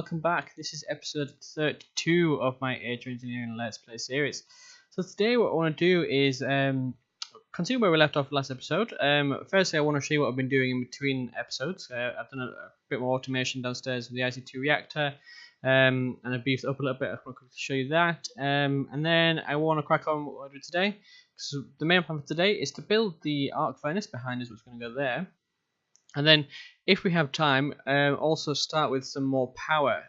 welcome back. This is episode 32 of my Reactor Engineering Let's Play series. So today what I want to do is continue where we left off last episode. Firstly, I want to show you what I've been doing in between episodes. I've done a bit more automation downstairs with the IC2 reactor, and I've beefed up a little bit. I want to show you that, and then I want to crack on with what I do today. So the main plan for today is to build the arc furnace behind us, which is going to go there. And then, if we have time, also start with some more power,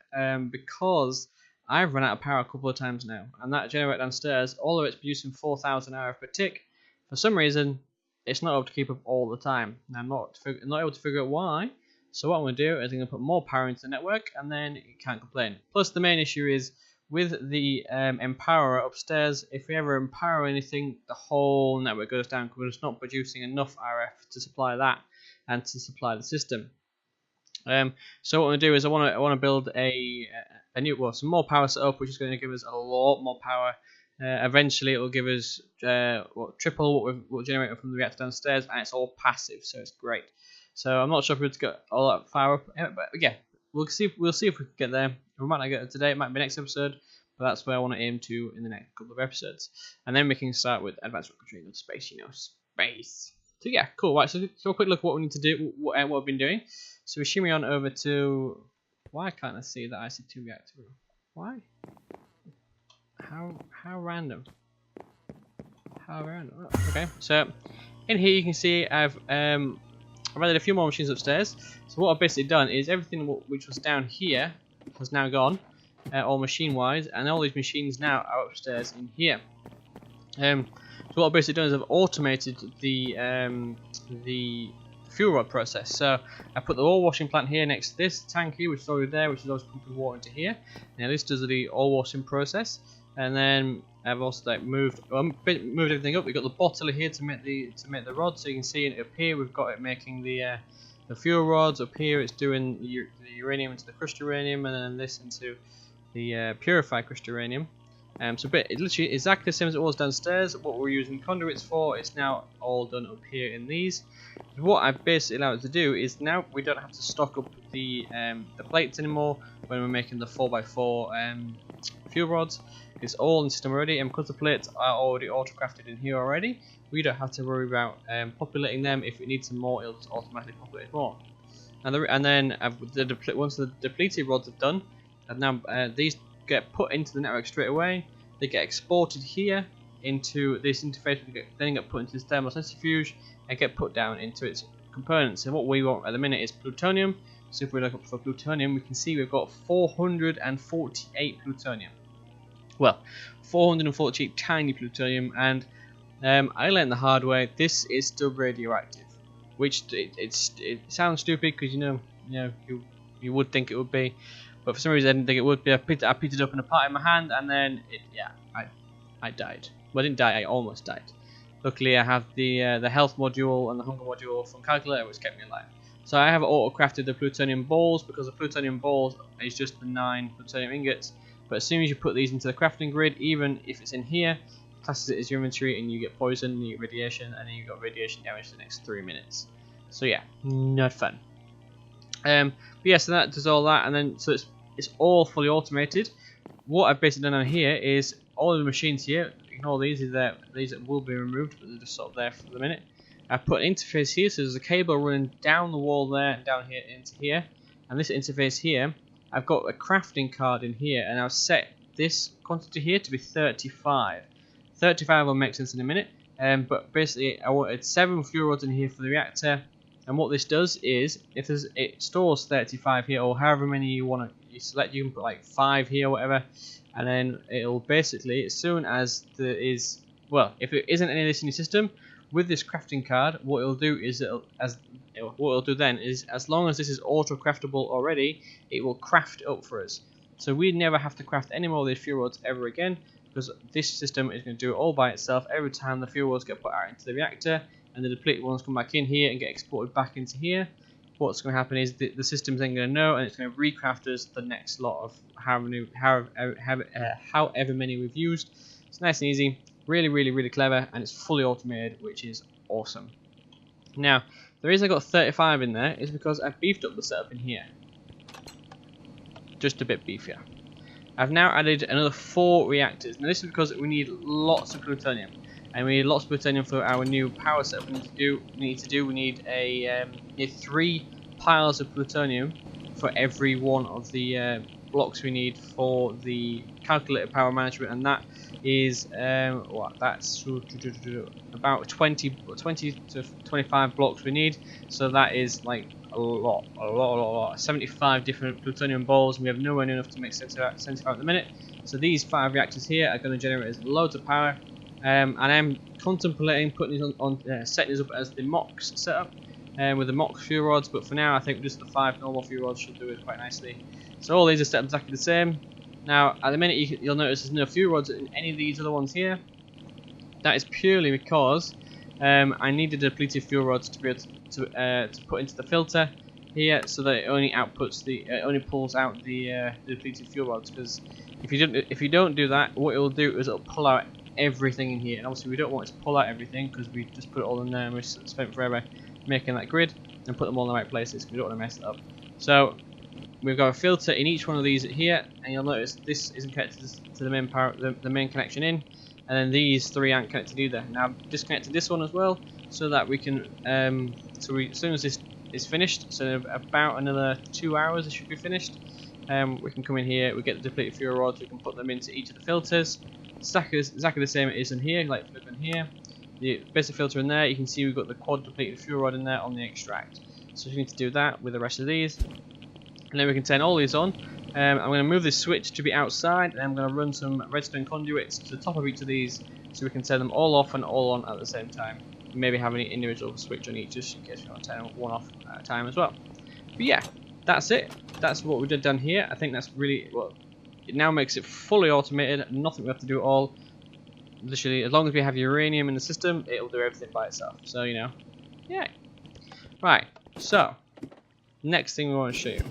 because I've run out of power a couple of times now, and that generator downstairs, although it's producing 4,000 hours per tick, for some reason, it's not able to keep up all the time. And I'm not able to figure out why, so what I'm going to do is I'm going to put more power into the network, and then you can't complain. Plus, the main issue is, with the empowerer upstairs, if we ever empower anything, the whole network goes down because it's not producing enough RF to supply that and to supply the system. So what I'm going to do is I want to build some more power setup, which is going to give us a lot more power. Eventually, it will give us triple what we're generating from the reactor downstairs, and it's all passive, so it's great. So I'm not sure if we're to get all that power up, but yeah, we'll see if we can get there. We might not get it today; it might be next episode, but that's where I want to aim to in the next couple of episodes, and then we can start with advanced rocketry in space. Space. So yeah, cool. Right, so a quick look at what we need to do, what I've been doing. So we shimmy on over to. Why can't I see the IC2 reactor? Why? How random? How random? Oh, okay, so in here you can see I've added a few more machines upstairs. So what I've basically done is everything which was down here has now gone, all machine-wise, and all these machines now are upstairs in here. So what I've basically done is I've automated the fuel rod process. So I put the oil washing plant here next to this tank here, which is already there, which is always pumping water into here. Now this does the oil washing process, and then I've also moved everything up. We've got the bottle here to make the rod. So you can see up here we've got it making the fuel rods. Up here it's doing the uranium into the crushed uranium, and then this into the purified crushed uranium. So it's literally exactly the same as it was downstairs. What we're using conduits for, it's now all done up here in these. What I've basically allowed it to do is now we don't have to stock up the plates anymore when we're making the 4x4 fuel rods. It's all in the system already, and because the plates are already auto-crafted in here already, we don't have to worry about populating them. If we need some more, it'll just automatically populate more. And then once the depleted rods are done, and now these get put into the network straight away. They get exported here into this interface, then get put into this thermal centrifuge and get put down into its components. And what we want at the minute is plutonium. So if we look up for plutonium, we can see we've got 448 plutonium. Well, 448 tiny plutonium, and I learned the hard way. This is still radioactive, which it sounds stupid because you would think it would be. But for some reason I didn't think it would be. I picked it up in a part in my hand, and then I died. Well, I didn't die. I almost died. Luckily, I have the health module and the hunger module from Calculator, which kept me alive. So I have auto-crafted the plutonium balls, because the plutonium balls is just the 9 plutonium ingots. But as soon as you put these into the crafting grid, even if it's in here, it classes it as your inventory, and you get poison, and you get radiation, and then you got radiation damage for the next 3 minutes. So yeah, not fun. But yeah, so that does all that, and then so it's all fully automated. What I've basically done on here is all of the machines here. Ignore these that will be removed, but they're just sort of there for the minute. I put an interface here, so there's a cable running down the wall there and down here into here, and this interface here, I've got a crafting card in here, and I've set this quantity here to be 35. 35 will make sense in a minute, but basically I wanted 7 fuel rods in here for the reactor. And what this does is, it stores 35 here, or however many you want to select, you can put like 5 here or whatever, and then it'll basically, as soon as there is, well, if it isn't any of this in your system, with this crafting card, what it'll do is as long as this is auto craftable already, it will craft up for us. So we never have to craft any more of these fuel rods ever again, because this system is going to do it all by itself every time the fuel rods get put out into the reactor. And the depleted ones come back in here and get exported back into here. What's going to happen is the system's then going to know, and it's going to recraft us the next lot of however many we've used. It's nice and easy, really clever, and it's fully automated, which is awesome. Now, the reason I got 35 in there is because I beefed up the setup in here. just a bit beefier. I've now added another 4 reactors. Now this is because we need lots of plutonium, and we need lots of plutonium for our new power set. We need a 3 piles of plutonium for every one of the blocks we need for the calculated power management, and that is that's about 20 to 25 blocks we need. So that is like a lot. 75 different plutonium balls, and we have nowhere near enough to make 75 at the minute. So these 5 reactors here are going to generate loads of power, and I'm contemplating putting these setting these up as the MOX setup, with the MOX fuel rods. But for now, I think just the 5 normal fuel rods should do it quite nicely. So all these are set up exactly the same. Now, at the minute, you'll notice there's no fuel rods in any of these other ones here. That is purely because I needed depleted fuel rods to be able to put into the filter here, so that it only pulls out the depleted fuel rods. Because if you don't do that, what it'll do is it'll pull out everything in here, and obviously we don't want it to pull out everything because we just put it all in there and we spent forever making that grid and put them all in the right places because we don't want to mess it up. So we've got a filter in each one of these here, and you'll notice this isn't connected to the main power, the main connection in, and then these 3 aren't connected either. Now I've disconnected this one as well, so that we can as soon as this is finished, so about another 2 hours it should be finished, we can come in here, we get the depleted fuel rods, we can put them into each of the filters. Exactly the same it is in here, like flip in here. The basic filter in there, you can see we've got the quad depleted fuel rod in there on the extract. So we need to do that with the rest of these. And then we can turn all these on. I'm going to move this switch to be outside, and I'm going to run some redstone conduits to the top of each of these, so we can turn them all off and all on at the same time. Maybe have an individual switch on each, just in case we want to turn one off at a time as well. But yeah, that's it. That's what we did down here. I think that's really well. It now makes it fully automated. Nothing we have to do at all. Literally, as long as we have uranium in the system, it'll do everything by itself. So you know, yeah. Right. So next thing we want to show you.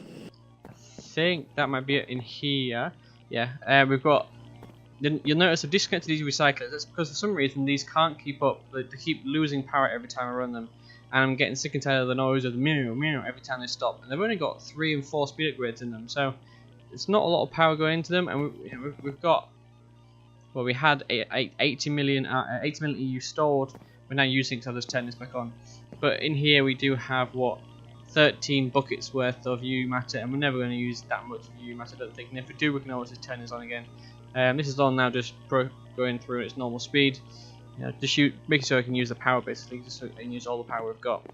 I think that might be it in here. Yeah, we've got. You'll notice I've disconnected these recyclers. That's because for some reason these can't keep up. They keep losing power every time I run them, and I'm getting sick and tired of the noise of the meow meow every time they stop. And they've only got 3 and 4 speed upgrades in them, so it's not a lot of power going into them. And we've got, well, we had 80 million EU stored. We're now using it to just turn this back on. But in here we do have 13 buckets worth of UU matter, and we're never going to use that much UU matter, I don't think. And if we do, we can always just turn this on again. This is on now, just going through its normal speed. Just making sure I can use the power basically, just so I can use all the power we've got.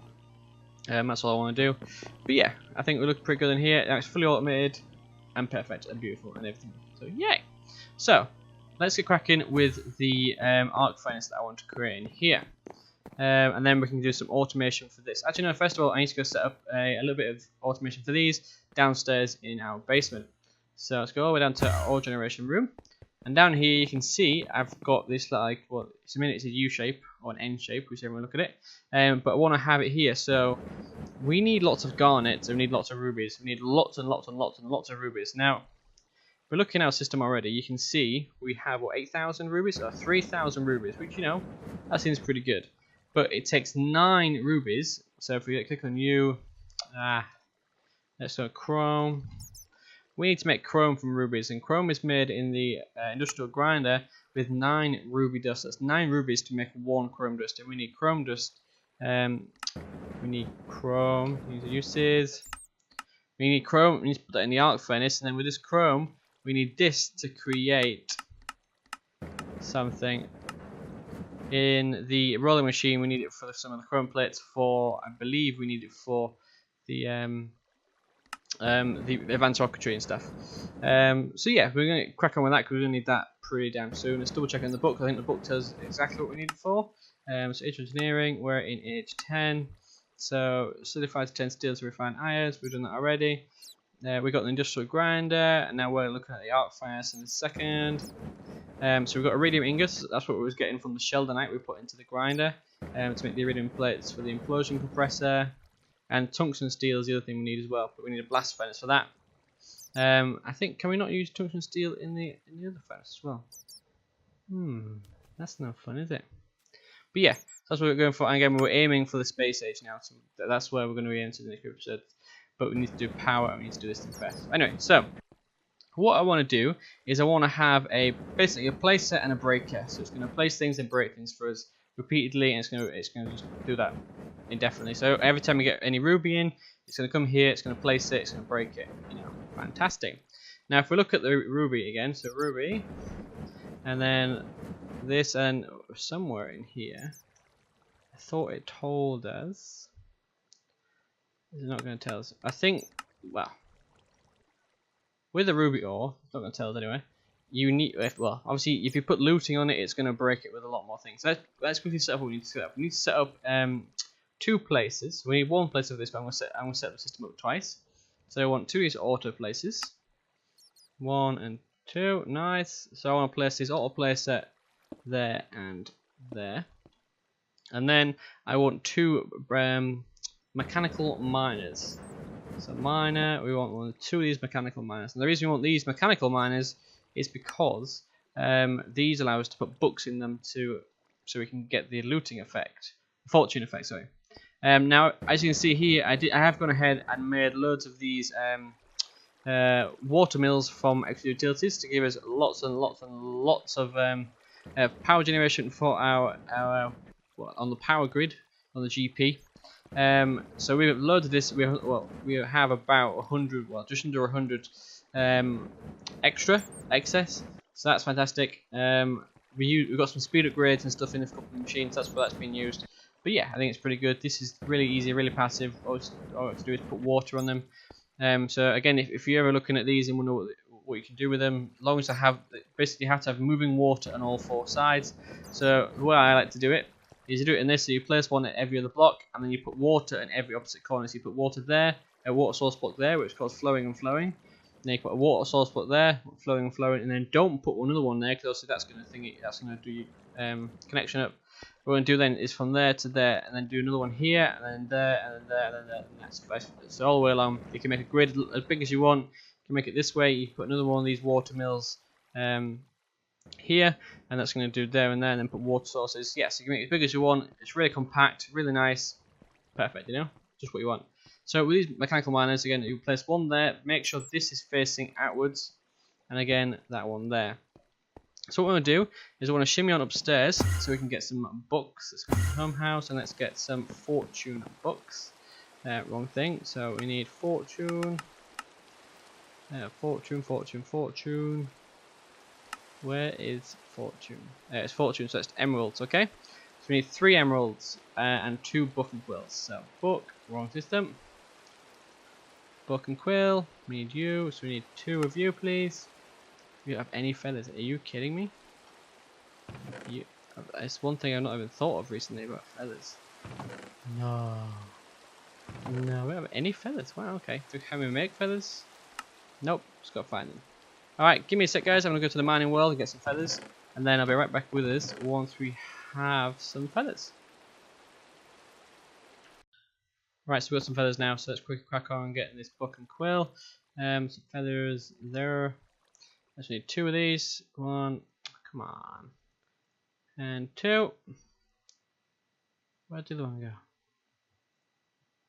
That's all I want to do. But yeah, I think we look pretty good in here. Now it's fully automated and perfect and beautiful and everything. So yay! So let's get cracking with the arc furnace that I want to create in here. And then we can do some automation for this. Actually no, first of all I need to go set up a little bit of automation for these downstairs in our basement. So let's go all the way down to our ore generation room. And down here you can see I've got this like, well, it's a U shape or an N shape, whichever way you look at it. But I want to have it here. So we need lots of garnets, we need lots of rubies, we need lots and lots and lots and lots of rubies. Now, if we're looking at our system already, you can see we have 8,000 rubies or 3,000 rubies, which that seems pretty good. But it takes 9 rubies. So if we click on U, let's go Chrome. We need to make chrome from rubies, and chrome is made in the industrial grinder with 9 ruby dust. That's 9 rubies to make 1 chrome dust, and we need chrome dust. We need chrome. These are uses. We need chrome. We need to put that in the arc furnace, and then with this chrome, we need this to create something. In the rolling machine, we need it for some of the chrome plates. I believe we need it for the advanced rocketry and stuff. So yeah, we're going to crack on with that because we're going to need that pretty damn soon. Let's double check in the book. I think the book tells exactly what we need it for. So Immersive Engineering, we're in age 10. So solidified to 10 steel to refine irons. We've done that already. We got the industrial grinder, and now we're looking at the arc furnace in a second. So we've got iridium ingots. That's what we was getting from the sheldonite we put into the grinder to make the iridium plates for the implosion compressor. And tungsten steel is the other thing we need as well, but we need a blast furnace for that. I think, can we not use tungsten steel in the other furnace as well? That's no fun, is it? But yeah, that's what we're going for. And again, we're aiming for the space age now, so that's where we're going to be into the next episode. But we need to do power, and we need to do this thing first. Anyway, so what I want to do is I want to have basically a place set and a breaker. So it's going to place things and break things for us repeatedly, and it's going to just do that indefinitely. So every time we get any ruby in, it's going to come here, it's going to place it, it's going to break it. You know, fantastic. Now if we look at the ruby again, so ruby, and then this, and somewhere in here, I thought it told us. It's not going to tell us. I think, well, with the ruby ore, it's not going to tell us anyway. You need, well, obviously, if you put looting on it, it's going to break it with a lot more things. So let's quickly set up what we need to set up. We need to set up 2 places. We need 1 place of this, but I'm going to set the system up twice. So I want 2 of these auto places. 1 and 2, nice. So I want to place this auto placer there and there. And then I want 2 mechanical miners. So miner, we want 2 of these mechanical miners. And the reason we want these mechanical miners is because these allow us to put books in them so we can get the looting effect, fortune effect. Sorry. Now, as you can see here, I have gone ahead and made loads of these water mills from extra utilities to give us lots and lots and lots of power generation for our on the power grid on the GP. So we have loads of this. We have about 100, well, just under 100 excess. So that's fantastic. We've got some speed upgrades and stuff in a couple of machines. That's where that's been used. But yeah, I think it's pretty good. This is really easy, really passive. All you have to do is put water on them. So again, if you're ever looking at these and wonder what you can do with them, as long as basically you have to have moving water on all 4 sides. So the way I like to do it is you do it in this. So you place one at every other block, and then you put water in every opposite corner. So you put water there, a water source block there, which is called flowing and flowing. Then you put a water source block there, flowing and flowing, and then don't put another one there because obviously that's going to do your connection up. What we're going to do then is from there to there, and then do another one here, and then there, and then there, and then there, and that's so all the way along. You can make a grid as big as you want. You can make it this way. You can put another one of these water mills here, and that's going to do there and there, and then put water sources. Yes, you can make it as big as you want. It's really compact, really nice, perfect. You know, just what you want. So with these mechanical miners, again, you place one there. Make sure this is facing outwards, and again that one there. So what we're going to do is we want to shimmy on upstairs so we can get some books. Let's go to home house and let's get some fortune books. Wrong thing. So we need fortune. Fortune. Where is fortune? It's fortune, so it's emeralds, okay? So we need 3 emeralds and 2 book and quills. So book, wrong system. Book and quill, we need you, so we need 2 of you, please. You don't have any feathers. Are you kidding me? It's one thing I've not even thought of recently about feathers. No, we don't have any feathers. Wow, okay. Can we make feathers? Nope, just gotta find them. Alright, give me a sec, guys. I'm gonna go to the mining world and get some feathers, and then I'll be right back with us once we have some feathers. Right, so we've got some feathers now, so let's quickly crack on and get this book and quill. Some feathers there. I just need 2 of these. Come on. And 2. Where did the one go?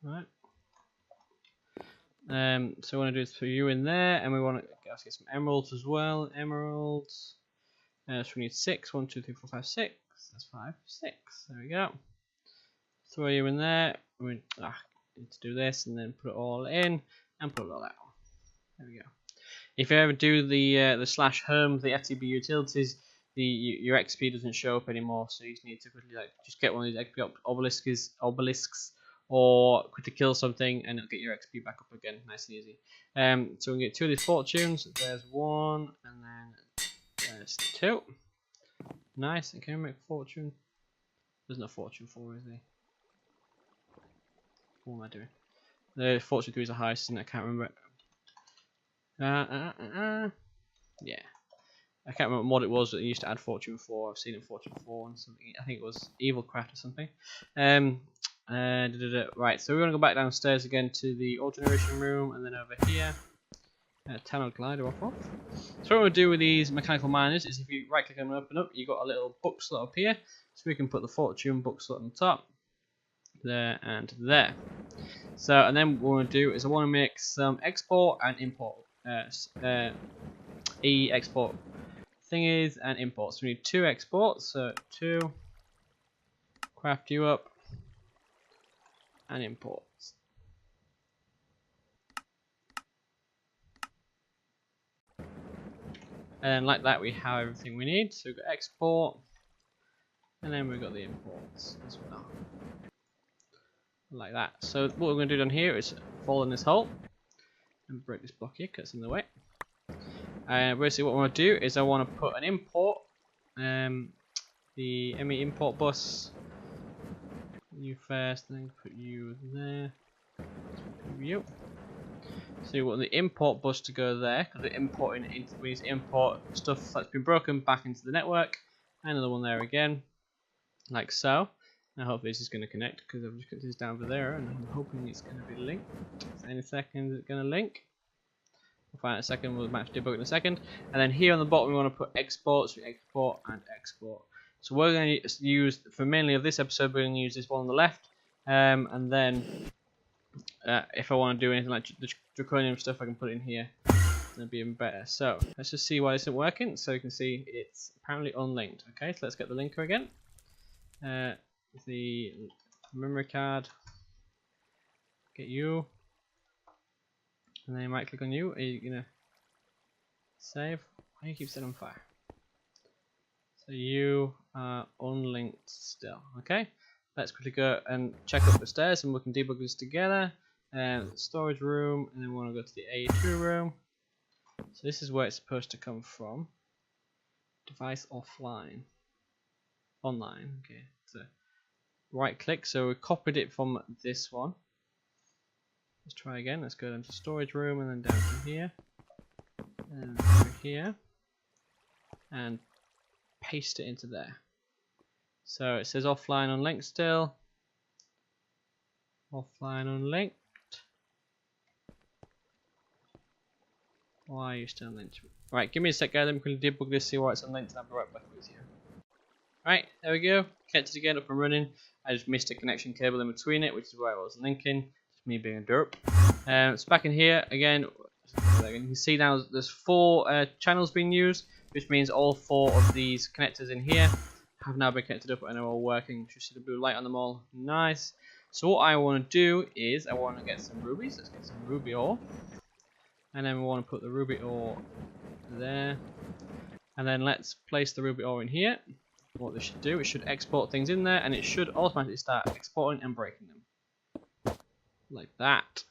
Right. So we want to do this for you in there, and we want to get some emeralds as well. Emeralds. So we need 6. 1, 2, 3, 4, 5, 6. That's 5, 6. There we go. Throw you in there. We need to do this and then put it all in and put it all out. There we go. If you ever do the slash home, the FTB utilities, your XP doesn't show up anymore, so you need to quickly just get one of these XP obelisks, or quickly kill something, and it'll get your XP back up again, nice and easy. So we can get 2 of these fortunes. There's 1, and then there's 2. Nice. And can we make fortune? There's no fortune 4, is there? What am I doing? The fortune 3 is the highest, and I can't remember. Yeah, I can't remember what it was that used to add fortune 4. I've seen it in fortune 4 and something. I think it was evil craft or something. Right, so we're gonna go back downstairs again to the auto generation room, and then over here, tunnel glider off. So what we're gonna do with these mechanical miners is if you right click them and open up, you got a little book slot up here, so we can put the fortune book slot on top, there and there. So, and then what we want to do is I want to make some export and import export thingies and imports. We need 2 exports, so 2, craft you up, and imports. And like that we have everything we need. So we've got export, and then we've got the imports as well. Like that. So what we're going to do down here is fall in this hole and break this block here because it's in the way. Basically what I want to do is I want to put an import, the ME import bus, you first, then put you there, you. So you want the import bus to go there because we're importing into, we need to import stuff that's been broken back into the network. Another one there again, like so. Now hopefully this is going to connect because I've just got this down over there and I'm hoping it's going to be linked. So any second it's going to link. We'll find out in a second, we'll match debug in a second. And then here on the bottom we want to put exports, so export and export. So we're going to use, for mainly of this episode, we're going to use this one on the left. And then if I want to do anything like the draconium stuff, I can put it in here. That'd be even better. So let's just see why this isn't working. So you can see it's apparently unlinked. Okay, so let's get the linker again. The memory card. Get you. And then you might click on you. Are you gonna save? Why do you keep setting on fire? So you are unlinked still. Okay. Let's quickly go and check up the stairs and we can debug this together. Storage room, and then we want to go to the A2 room. So this is where it's supposed to come from. Device offline. Online. Okay. So right click. So we copied it from this one. Let's try again. Let's go down to storage room and then down to here. And over here. And paste it into there. So it says offline unlinked still. Offline unlinked. Why are you still unlinked? Right, give me a sec guys, I'm going to debug this, see why it's unlinked, and I'll be right back with you. Right, there we go. Connected again, up and running. I just missed a connection cable in between it, which is why I wasn't linking. Just me being a derp. So back in here, again, you can see now there's 4 channels being used, which means all 4 of these connectors in here have now been connected up and are all working. You should see the blue light on them all. Nice. So what I want to do is I want to get some rubies. Let's get some ruby ore. And then we want to put the ruby ore there. And then let's place the ruby ore in here. What this should do, it should export things in there and it should automatically start exporting and breaking them. Like that.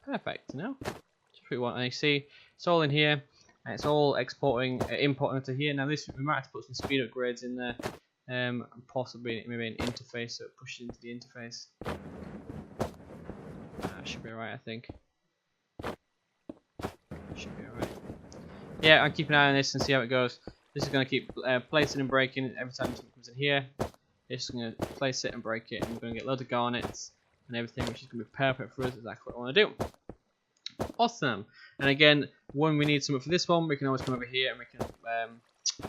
Perfect, you know? Just put what you see. It's all in here. And it's all exporting, importing into here. Now this, we might have to put some speed upgrades in there. And possibly maybe an interface so it pushes into the interface. Should be alright, I think. Should be alright. Yeah, I'll keep an eye on this and see how it goes. This is going to keep placing and breaking every time something comes in here. It's going to place it and break it, and we're going to get loads of garnets and everything, which is going to be perfect for us. Exactly what I want to do. Awesome. And again, when we need something for this one, we can always come over here and we can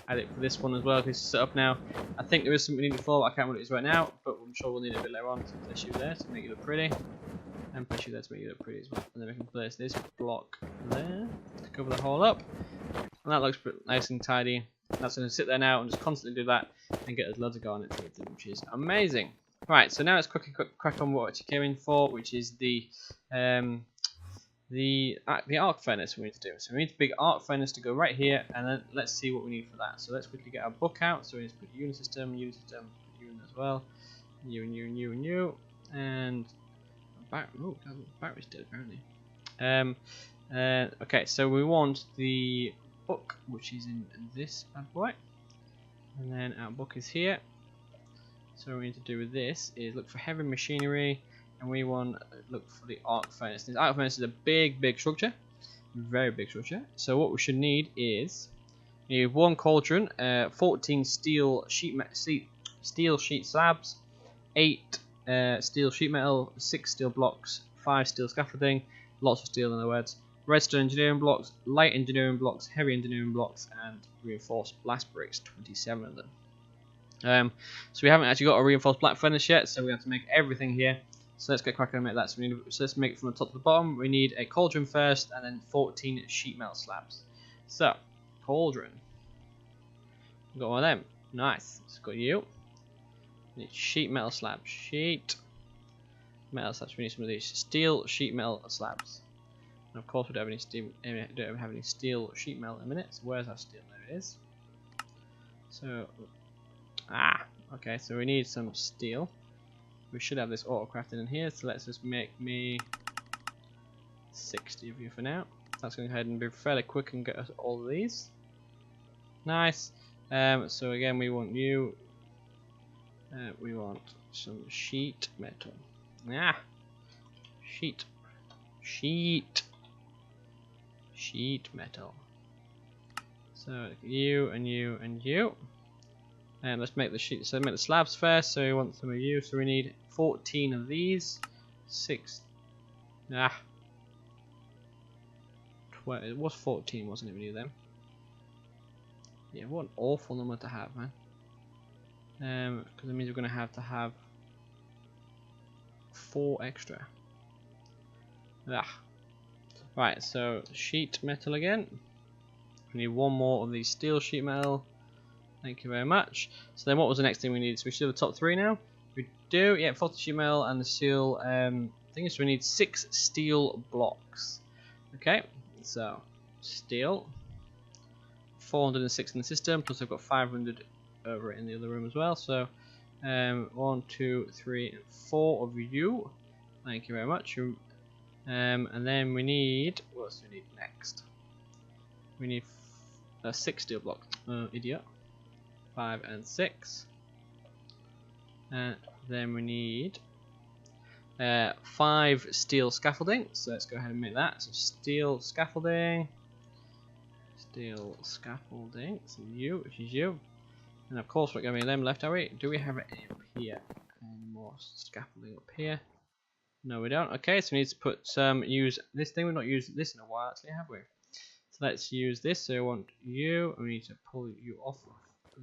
add it for this one as well. This is set up now. I think there is something we need it for, but I can't remember what it is right now. But I'm sure we'll need it a bit later on. So place you there to make it look pretty, and place you there to make it look pretty as well. And then we can place this block there to cover the hole up, and that looks nice and tidy. That's going to sit there now and just constantly do that and get us loads of garnets and everything, which is amazing. Right, so now let's quickly crack on what you came in for, which is the arc furnace we need to do. So we need a big arc furnace to go right here, and then let's see what we need for that. So let's quickly get our book out. So we need to put Unisystem, you as well, you, and battery's dead apparently. Okay, so we want the book, which is in this bad boy, and then our book is here. So what we need to do with this is look for heavy machinery, and we want to look for the arc furnace. This arc furnace is a big structure, very big structure. So what we should need is you need 1 cauldron, 14 steel sheet slabs, 8 steel sheet metal, 6 steel blocks, 5 steel scaffolding, lots of steel in other words, redstone engineering blocks, light engineering blocks, heavy engineering blocks, and reinforced blast bricks, 27 of them. So we haven't actually got a reinforced black furnace yet, so we have to make everything here. So let's get cracking and make that. So let's make it from the top to the bottom. We need a cauldron first, and then 14 sheet metal slabs. So cauldron. Got one of them. Nice. It's got you. We need sheet metal slabs. Sheet metal slabs. We need some of these steel sheet metal slabs. And of course, we don't have any steel. Don't have any steel sheet metal in a minute. So where's our steel? There it is. So okay. So we need some steel. We should have this auto crafted in here. So let's just make me 60 of you for now. That's going to go ahead and be fairly quick and get us all of these. Nice. So again, we want you. We want some sheet metal. Sheet metal. So you and you and you. And let's make the sheet. So make the slabs first. So we want some of you. So we need 14 of these. 6. 12. It was 14, wasn't it? We need them. Yeah, what an awful number to have, man. Because it means we're going to have 4 extra. Right, so sheet metal again. We need 1 more of these steel sheet metal. Thank you very much. So then what was the next thing we needed? So we should have the top 3 now. We do, yeah, 40 sheet metal and the steel thing. So we need 6 steel blocks. Okay, so steel. 406 in the system, plus I've got 500 over in the other room as well. So 1, 2, 3, and 4 of you. Thank you very much. And then we need, what else do we need next? We need 6 steel blocks. Idiot. 5 and 6. And then we need 5 steel scaffolding. So let's go ahead and make that. So steel scaffolding. Steel scaffolding. So you, which is you. And of course we're going to be them left, are we? Do we have any up here? Any more scaffolding up here? No, we don't. Okay, so we need to put some, use this thing. We've not used this in a while actually, have we? So let's use this. So I want you, and we need to pull you off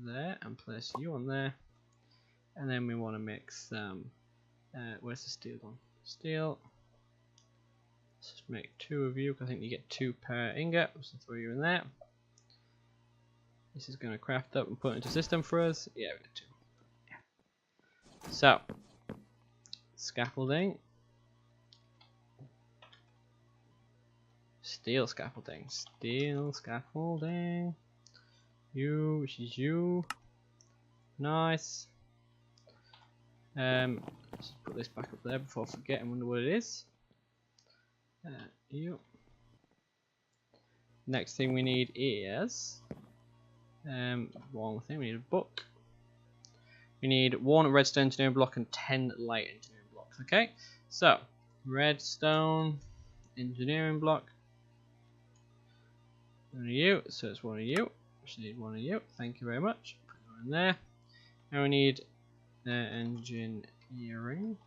there and place you on there. And then we want to mix some, where's the steel gone? Steel. Let's just make 2 of you, because I think you get 2 per ingot. So throw you in there. This is going to craft up and put into system for us. Yeah, we got 2. Yeah. So, scaffolding. Steel scaffolding. Steel scaffolding. You, which is you. Nice. Let's put this back up there before I forget and wonder what it is. You. Next thing we need is wrong thing. We need a book. We need 1 redstone engineering block and 10 light engineering blocks. Okay, so redstone engineering block. 1 of you. So it's 1 of you. We need 1 of you. Thank you very much. Put it in there. And we need engineering.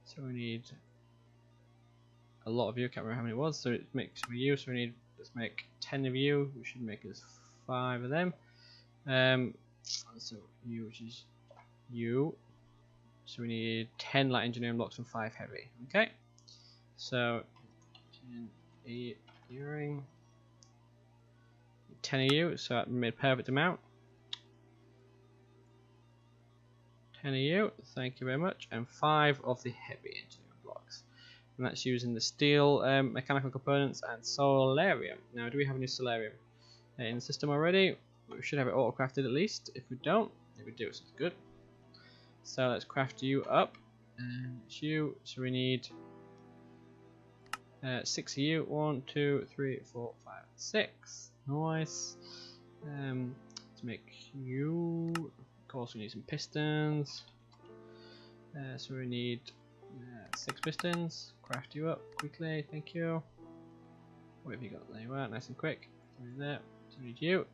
So we need a lot of you. Can't remember how many it was. So it makes for you. So we need, let's make 10 of you. We should make us 5 of them. So you, which is you. So we need 10 light engineering blocks and 5 heavy. Okay. So 10 engineering. 10 of you. So that made a perfect amount. 10 of you. Thank you very much. And 5 of the heavy engineering blocks. And that's using the steel mechanical components and solarium. Now, do we have any solarium in the system already? We should have it auto crafted at least. If we don't, if we do, it's good. So let's craft you up. And it's you. So we need 6 of you. 1, 2, 3, 4, 5, 6. Nice. To make you. Of course, we need some pistons. So we need 6 pistons. Craft you up quickly, thank you. What have you got? There you are, nice and quick. So we need that. So we need you.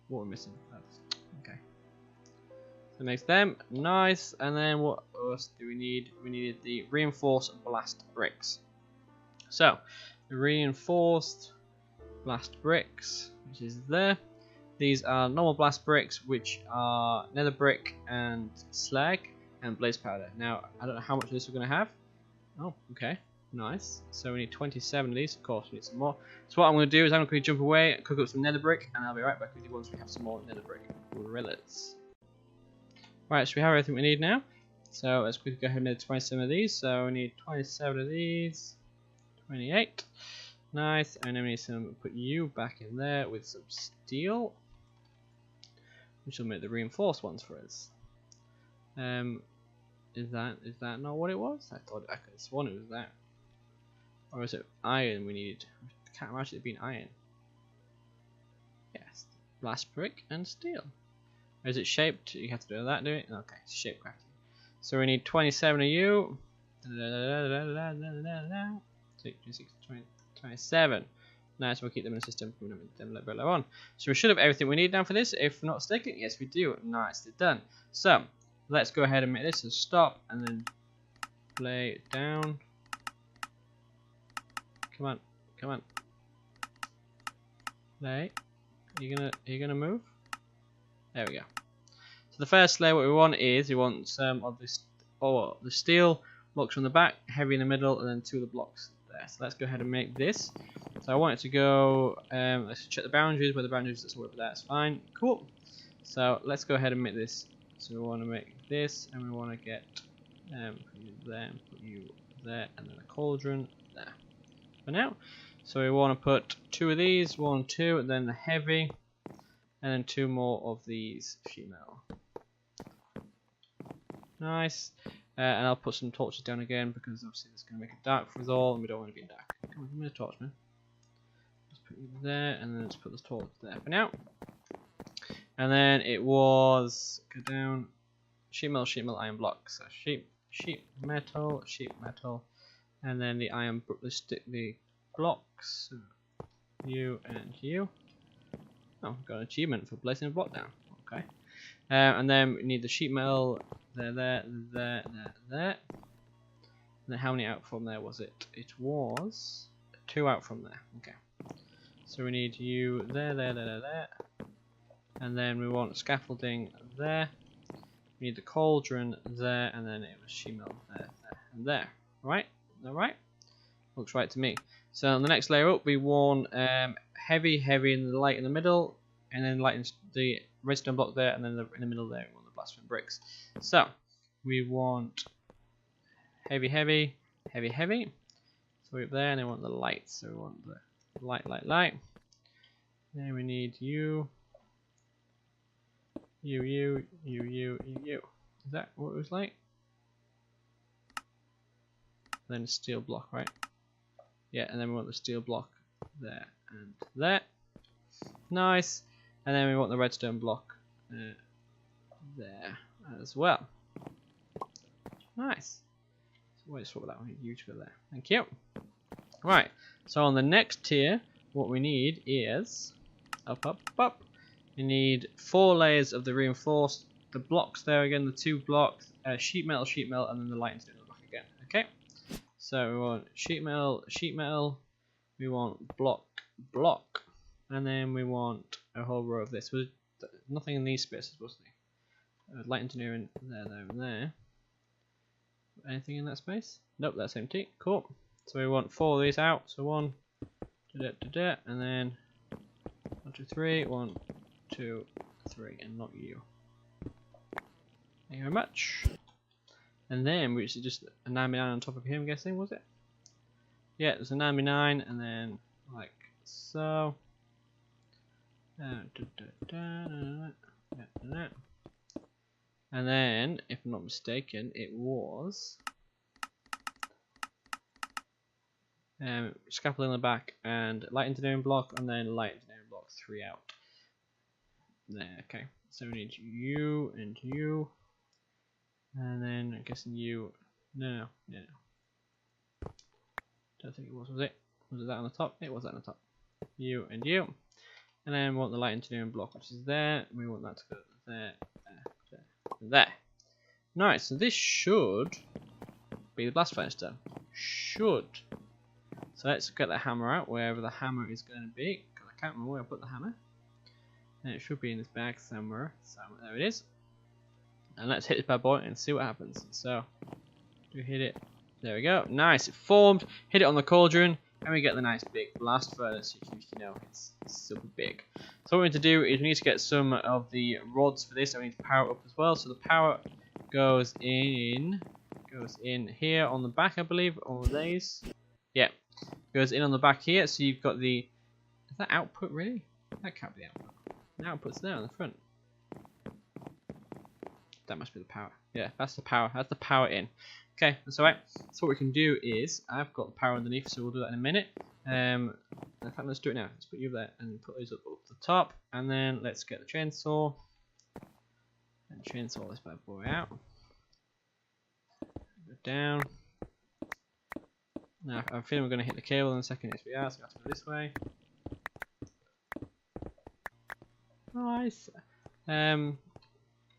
What we're missing? That's okay. So next them, nice. And then what else do we need? We needed the reinforced blast bricks. So the reinforced blast bricks, which is there. These are normal blast bricks, which are nether brick and slag. and blaze powder. Now, I don't know how much of this we're going to have. Oh, okay. Nice. So we need 27 of these. Of course, we need some more. So what I'm going to do is I'm going to jump away, cook up some nether brick, and I'll be right back with you once we have some more nether brick. Gorillas. Right, so we have everything we need now. So let's quickly go ahead and make 27 of these. So we need 27 of these. 28. Nice. And then we need to put you back in there with some steel, which will make the reinforced ones for us. Is that not what it was? I thought I could have sworn it was that. Or is it iron we need? I can't imagine it being iron. Yes. Blast brick and steel. Or is it shaped? You have to do that, do it? Okay, it's shape crafting. So we need 27 of you. 27. Nice, we'll keep them in the system. We'll make them a little bit later on. So we should have everything we need now for this. If we're not mistaken, yes we do. Nicely done. So let's go ahead and make this a stop and then play it down. Come on, come on. Play. Are you gonna move? There we go. So the first layer, what we want is we want some of this, the steel blocks from the back, heavy in the middle, and then 2 of the blocks there. So let's go ahead and make this. So I want it to go. Let's check the boundaries. Where the boundaries, let's work with that. That's fine. Cool. So let's go ahead and make this. So we want to make this, and we want to get put you there, and put you there, and then a cauldron there. For now. So we want to put 2 of these, 1, 2, and then the heavy. And then 2 more of these sheet metal. Nice. And I'll put some torches down again because obviously it's going to make it dark for us all and we don't want to be in dark. Come on, give me a torch, man. Let's put you there and then let's put this torch there for now. And then it was, go down, sheet metal, iron block. So sheet metal, and then the iron, the blocks. So you and you. Oh, got an achievement for placing a block down. Okay. And then we need the sheet metal there. And then how many out from there was it? It was 2 out from there. Okay. So we need you there. And then we want scaffolding there. We need the cauldron there, and then it was sheet metal there, and there. Right? Is that right? Looks right to me. So on the next layer up, we want heavy in the light in the middle, and then light in the redstone block there, and then in the middle there we want the blasphemy bricks. So we want heavy. So we're up there, and then we want the light. So we want the light. Then we need you. You. Is that what it was like? Then a steel block, right? Yeah, and then we want the steel block there and there. Nice. And then we want the redstone block there as well. Nice. So we'll swap that one. You to go there. Thank you. Right. So on the next tier, what we need is up. We need 4 layers of the reinforced. The blocks there again. The 2 blocks. Sheet metal, and then the light and steel block again. Okay. So we want sheet metal, we want block, and then we want a whole row of this. There's nothing in these spaces, was there? Light engineering there. Anything in that space? Nope, that's empty. Cool. So we want 4 of these out. So 1, and then 1, 2, 3, 1, 2, 3, and not you. Thank you very much. And then we should just a 9x9 on top of him, I'm guessing, was it? Yeah, there's a 9x9, and then like so. And then, if I'm not mistaken, it was scaffolding in the back and light engineering block, and then light engineering block 3 out. There, okay. So we need you and you. And then I'm guessing you. No. Don't think it was it? Was it that on the top? It was that on the top. You and you. And then we want the light engineering block, which is there. We want that to go there. Nice. So this should be the blast furnace done. Should. So let's get the hammer out, wherever the hammer is going to be. Because I can't remember where I put the hammer. And it should be in this bag somewhere. So there it is. And let's hit this bad boy and see what happens. So, we hit it. There we go. Nice. It formed. Hit it on the cauldron. And we get the nice big blast furnace. You know, it's super big. So what we need to do is we need to get some of the rods for this. And we need to power it up as well. So the power goes in here on the back, I believe, on these. Yeah, goes in on the back here. So you've got the. Is that output really? That can't be the output. The output's there on the front. That must be the power. Yeah, that's the power. That's the power in. Okay, that's alright. So what we can do is, I've got the power underneath, so we'll do that in a minute. In fact, let's do it now. Let's put you there and put those up the top, and then let's get the chainsaw and chainsaw this bad boy out. Go down. Now I'm feeling we're going to hit the cable in a second. Yes, we are. So we have to go this way. Nice.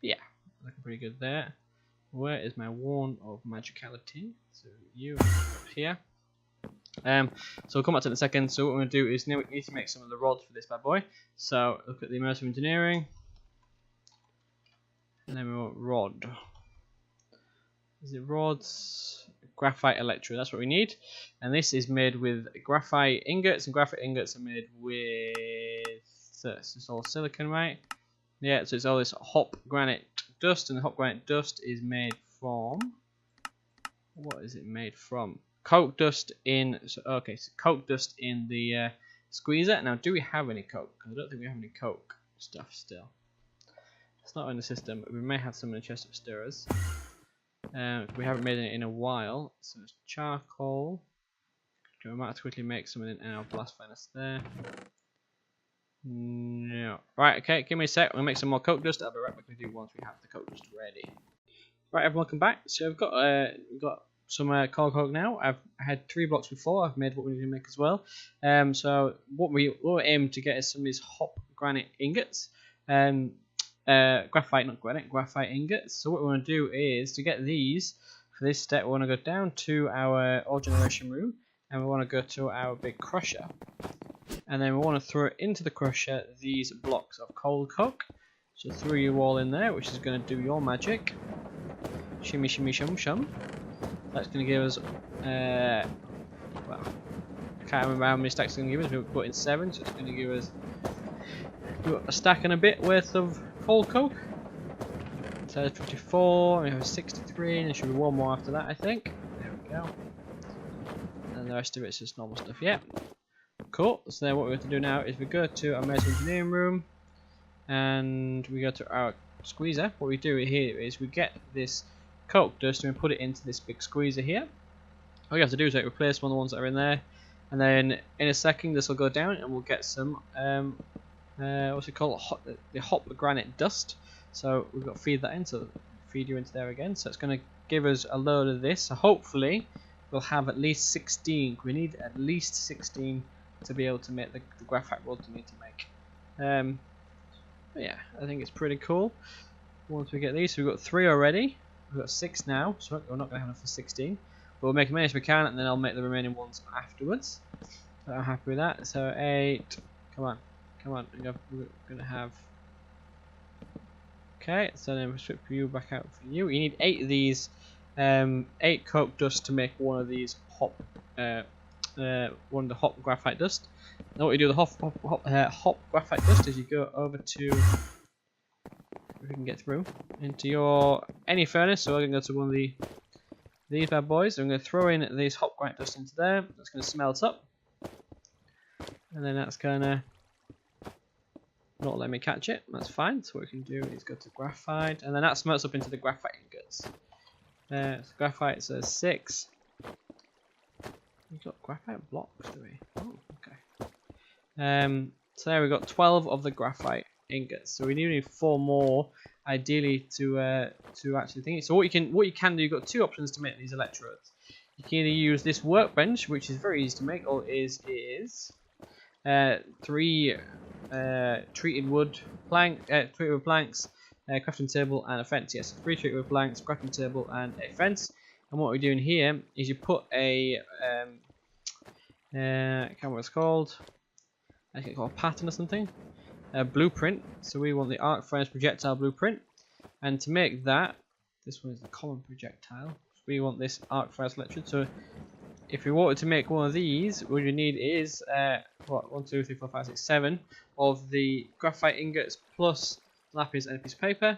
Yeah, looking pretty good there. Where is my wand of magicality? So you up here. So we'll come back to it in a second. So what we're going to do is we need to make some of the rods for this bad boy. So look at the Immersive Engineering. And then we want rod. Is it rods? Graphite electrode, that's what we need. And this is made with graphite ingots, and graphite ingots are made with it's all silicon, right? Yeah, so it's all this hop granite dust, and the hop granite dust is made from, what is it made from? Coke dust in, so coke dust in the squeezer. Now, do we have any coke? I don't think we have any coke stuff still. It's not in the system, but we may have some in the chest of stirrers. We haven't made it in a while, so it's charcoal. Okay, we might have to quickly make some in our blast furnace there. No. Right, okay, give me a sec. We'll make some more coke dust. I'll be right back with you once we have the coke dust ready. Right, everyone, welcome back. So I've got some coke now. I had 3 blocks before. I've made what we need to make as well. So what we aim to get is some of these hop granite ingots. Graphite, not granite, graphite ingots. So what we want to do is to get these for this step, we want to go down to our ore generation room, and we want to go to our big crusher, and then we want to throw into the crusher these blocks of cold coke. So throw you all in there, which is going to do your magic. Shimmy, shimmy, shum, shum. That's going to give us, well, I can't remember how many stacks it's going to give us. We put in 7, so it's going to give us a stack and a bit worth of cold coke. So there's 54, we have 63, and there should be one more after that, I think. There we go. And the rest of it's just normal stuff. Yeah. Cool. So then what we're going to do now is we go to our Immersive Engineering room, and we go to our squeezer. What we do here is we get this coke dust and we put it into this big squeezer here. All you have to do is replace one of the ones that are in there, and then in a second this will go down and we'll get some what's it called, the hop granite dust. So we've got to feed that in, so feed you into there again. So it's going to give us a load of this. So hopefully we'll have at least 16. We need at least 16 to be able to make the graphite rods we need to make. But yeah, I think it's pretty cool. Once we get these, so we've got 3 already. We've got 6 now, so we're not going to have enough for 16. But we'll make as many as we can, and then I'll make the remaining ones afterwards. So I'm happy with that. So 8. Come on. Come on, we're going to have... Okay, so then we'll switch you back out for you. You need 8 of these, 8 coke dust to make one of these hop, one of the hop graphite dust. Now what you do with the hop graphite dust is you go over to, if we can get through, into your, any furnace. So we're going to go to one of these bad boys. I'm going to throw in these hop graphite dust into there. That's going to smelt up. And then that's going to not let me catch it. That's fine. So what we can do is go to graphite, and then that smelts up into the graphite ingots. So graphite says 6. We've got graphite blocks, do we? Oh, okay. So there we got 12 of the graphite ingots. So we need 4 more, ideally, to actually think it. So what you can do, you've got 2 options to make these electrodes. You can either use this workbench, which is very easy to make. All it is 3 treated wood planks, crafting table, and a fence. Yes, 3 treated wood planks, crafting table, and a fence. And what we're doing here is you put a I can't remember what it's called. I think it's called a pattern or something. A blueprint. So we want the arc furnace projectile blueprint. And to make that, this one is the common projectile. We want this arc fast electrode. So if we wanted to make one of these, what you need is what 1, 2, 3, 4, 5, 6, 7 of the graphite ingots plus lapis and a piece of paper.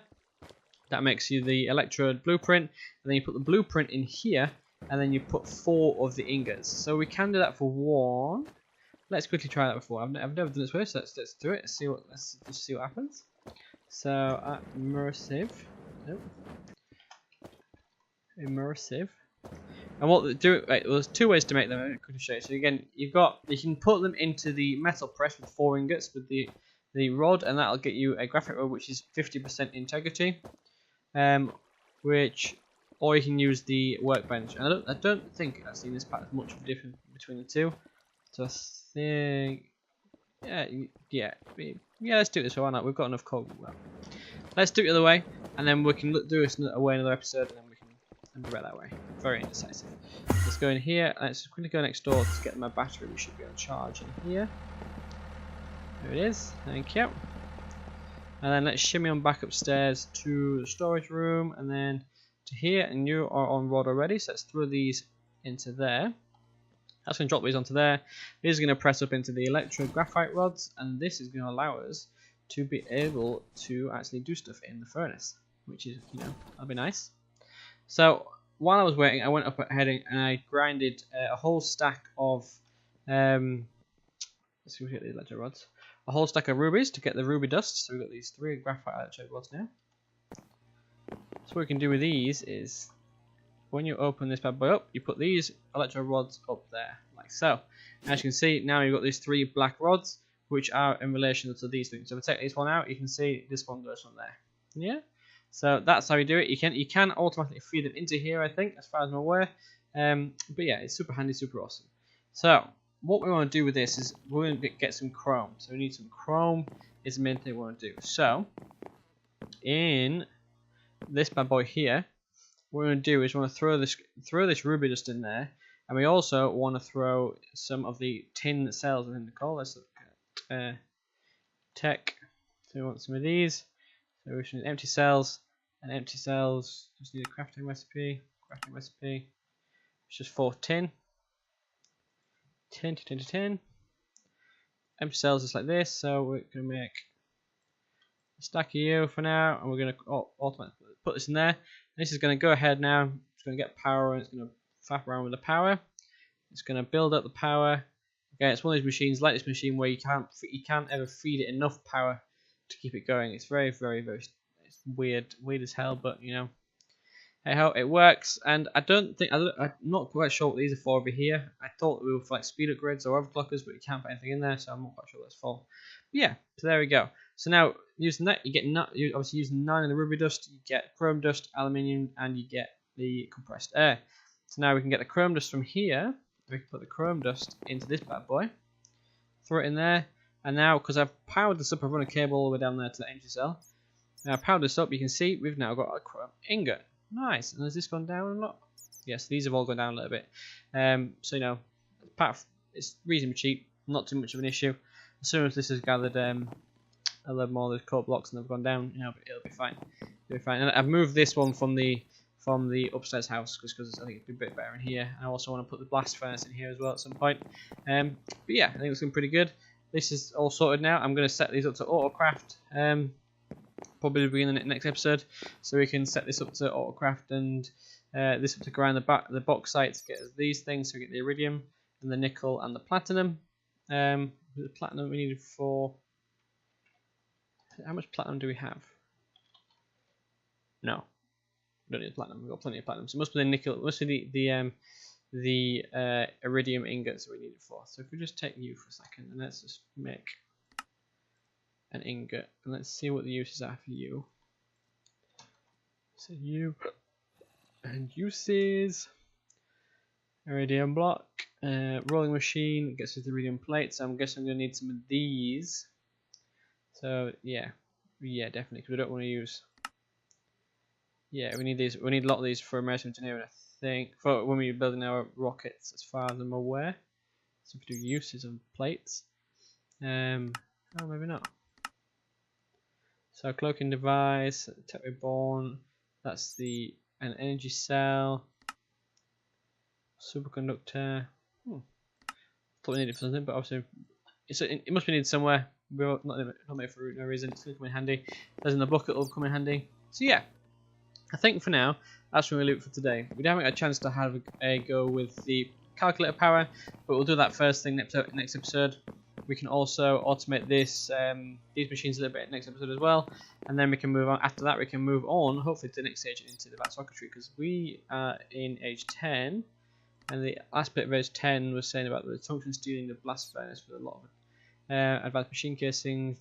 That makes you the electrode blueprint, and then you put the blueprint in here, and then you put 4 of the ingots. So we can do that for 1. Let's quickly try that before. I've never done this before, so let's do it. Let's just see what happens. So immersive, nope. Immersive. And what they do? Right, there's 2 ways to make them. I'm going to show you. So again, you can put them into the metal press with 4 ingots with the rod, and that'll get you a graphite rod which is 50% integrity. Or you can use the workbench. And I don't think I've seen this pattern much of a difference between the 2. So I think, yeah. Let's do it this way. Why not? We've got enough code. Well, let's do it the other way, and then we can do this another episode, and then we can do it that way. Very indecisive. Let's go in here. Let's quickly go next door to get my battery. We should be on charge in here. There it is. Thank you. And then let's shimmy on back upstairs to the storage room, and then to here. And you are on rod already, so let's throw these into there. That's going to drop these onto there. This is going to press up into the electrode graphite rods, and this is going to allow us to be able to actually do stuff in the furnace, which is, that'll be nice. So while I was waiting, I went up ahead and I grinded a whole stack of let's see if we get the electrode rods. A whole stack of rubies to get the ruby dust. So we've got these 3 graphite electrode rods now. So what we can do with these is, when you open this bad boy up, you put these electrode rods up there, like so. As you can see, now you've got these 3 black rods, which are in relation to these things. So if I take this one out, you can see this one goes from there. Yeah. So that's how you do it. You can automatically feed them into here, I think, as far as I'm aware. But yeah, it's super handy, super awesome. So what we want to do with this is we're going to get some chrome. So we need some chrome. Is the main thing we want to do. So in this bad boy here, what we're going to do is we want to throw this ruby dust in there, and we also want to throw some of the tin cells. I think they're called. Let's look at tech. So we want some of these. So we should need empty cells, and empty cells just need a crafting recipe. It's just 4 tin. 10 to 10 to 10. Empty cells just like this. So we're going to make a stack of you for now, and we're going to automatically put this in there. This is going to go ahead now. It's going to get power, and it's going to faff around with the power. It's going to build up the power. Again, it's one of those machines like this machine where you can't ever feed it enough power to keep it going. It's very, very, very it's weird as hell, but hey ho, it works. And I'm not quite sure what these are for over here. I thought we were for like speed upgrades or overclockers, but you can't put anything in there, so I'm not quite sure what that's for. But yeah, so there we go. So now using that, you obviously using 9 of the ruby dust, you get chrome dust, aluminium, and you get the compressed air. So now we can get the chrome dust from here. We can put the chrome dust into this bad boy, throw it in there, and now because I've powered this up, I've run a cable all the way down there to the energy cell. Now I've powered this up, you can see we've now got a chrome ingot. Nice. And has this gone down a lot? Yes, these have all gone down a little bit. So it's reasonably cheap, not too much of an issue. As soon as this has gathered a little more of those coat blocks and they've gone down, it'll be fine. It'll be fine. And I've moved this one from the upstairs house because I think it'd be a bit better in here. I also want to put the blast furnace in here as well at some point. But yeah, I think it's looking pretty good. This is all sorted now. I'm going to set these up to autocraft. Probably begin the next episode, so we can set this up to autocraft and this up to grind the bauxite to get these things. So we get the iridium and the nickel and the platinum. The platinum we needed for. How much platinum do we have? No, we don't need platinum. We've got plenty of platinum. So it must be the nickel. It must be the iridium ingots that we need it for. So if we just take you for a second and let's just make an ingot, and let's see what the uses are for you. So you and uses iridium block, rolling machine gets us the iridium plate. So I'm guessing I'm gonna need some of these. So yeah, definitely, because we don't want to use. Yeah, we need these. We need a lot of these for Immersive Engineering, I think, for when we're building our rockets, as far as I'm aware. So if we do uses of plates, oh maybe not. So cloaking device, tech reborn. That's an energy cell, superconductor. Thought we needed for something, but obviously it must be needed somewhere. We're not made for no reason. It's going to come in handy. There's in the book it'll come in handy. So yeah, I think for now that's what we'll leave it for today. We haven't got a chance to have a go with the calculator power, but we'll do that first thing next episode. We can also automate these machines a little bit next episode as well, and then we can move on. After that, we can move on, hopefully, to the next stage into the advanced circuitry, because we are in age 10, and the last bit of age 10 was saying about the tungsten stealing the blast furnace with a lot of advanced machine casings.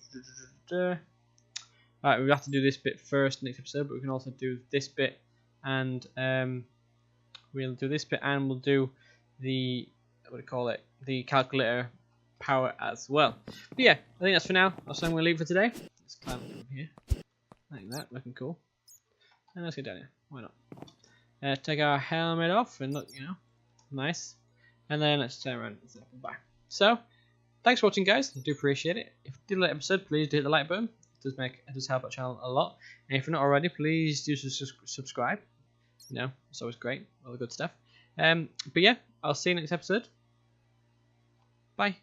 Alright, we have to do this bit first next episode, but we can also do this bit, and we'll do this bit, and we'll do the the calculator power as well. But yeah, I think that's for now. That's what I'm going to leave for today. Let's climb up here, like that, looking cool. And let's get down here. Why not? Take our helmet off and look, nice. And then let's turn around and circle back. So, thanks for watching, guys. I do appreciate it. If you did like the episode, please do hit the like button. It does help our channel a lot. And if you're not already, please do subscribe. It's always great. All the good stuff. But yeah, I'll see you next episode. Bye.